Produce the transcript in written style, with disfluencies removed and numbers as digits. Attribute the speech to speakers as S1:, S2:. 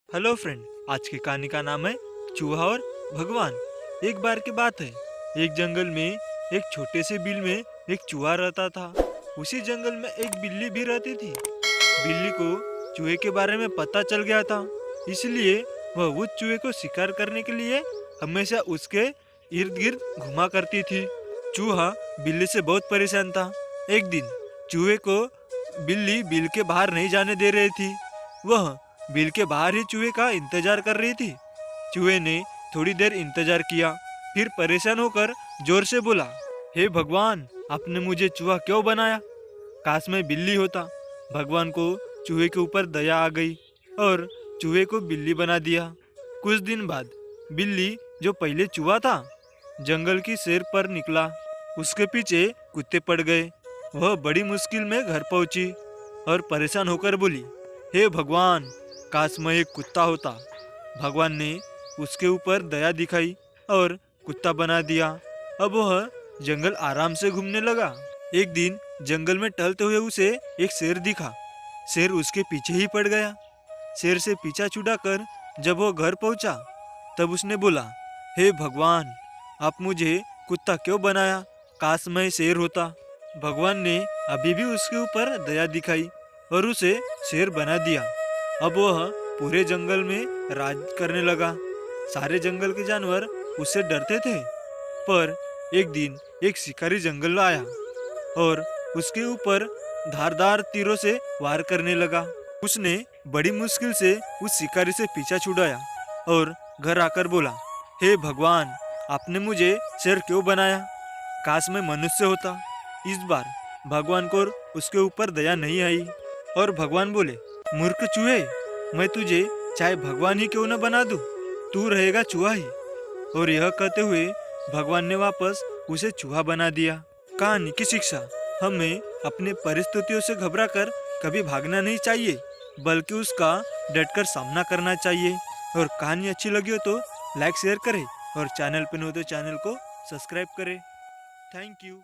S1: Hello friend. आज की कहानी का नाम है चूहा और भगवान। एक बार की बात है, एक जंगल में एक छोटे से बिल में एक चूहा रहता था। उसी जंगल में एक बिल्ली भी रहती थी। बिल्ली को चूहे के बारे में पता चल गया था, इसलिए वह उस चूहे को शिकार करने के लिए हमेशा उसके इर्द गिर्द घुमा करती थी। चूहा बिल्ली से बहुत परेशान था। एक दिन चूहे को बिल्ली बिल के बाहर नहीं जाने दे रही थी। वह बिल के बाहर ही चूहे का इंतजार कर रही थी। चूहे ने थोड़ी देर इंतजार किया, फिर परेशान होकर जोर से बोला, हे भगवान, आपने मुझे चूहा क्यों बनाया? काश मैं बिल्ली होता। भगवान को चूहे के ऊपर दया आ गई और चूहे को बिल्ली बना दिया। कुछ दिन बाद बिल्ली, जो पहले चूहा था, जंगल की सैर पर निकला। उसके पीछे कुत्ते पड़ गए। वह बड़ी मुश्किल में घर पहुंची और परेशान होकर बोली, हे भगवान, काश मैं एक कुत्ता होता। भगवान ने उसके ऊपर दया दिखाई और कुत्ता बना दिया। अब वह जंगल आराम से घूमने लगा। एक दिन जंगल में टहलते हुए उसे एक शेर दिखा। शेर उसके पीछे ही पड़ गया। शेर से पीछा छुड़ाकर जब वह घर पहुंचा, तब उसने बोला, हे भगवान, आप मुझे कुत्ता क्यों बनाया? काश मैं शेर होता। भगवान ने अभी भी उसके ऊपर दया दिखाई और उसे शेर बना दिया। अब वह पूरे जंगल में राज करने लगा। सारे जंगल के जानवर उससे डरते थे। पर एक दिन एक शिकारी जंगल आया और उसके ऊपर धारदार तीरों से वार करने लगा। उसने बड़ी मुश्किल से उस शिकारी से पीछा छुड़ाया और घर आकर बोला, हे भगवान, आपने मुझे शेर क्यों बनाया? काश मैं मनुष्य होता। इस बार भगवान को उसके ऊपर दया नहीं आई और भगवान बोले, मूर्ख चूहे, मैं तुझे चाहे भगवान ही क्यों न बना दूं, तू रहेगा चूहा ही। और यह कहते हुए भगवान ने वापस उसे चूहा बना दिया। कहानी की शिक्षा, हमें अपने परिस्थितियों से घबराकर कभी भागना नहीं चाहिए, बल्कि उसका डटकर सामना करना चाहिए। और कहानी अच्छी लगी हो तो लाइक शेयर करें और चैनल पर न हो तो चैनल को सब्सक्राइब करें। Thank you.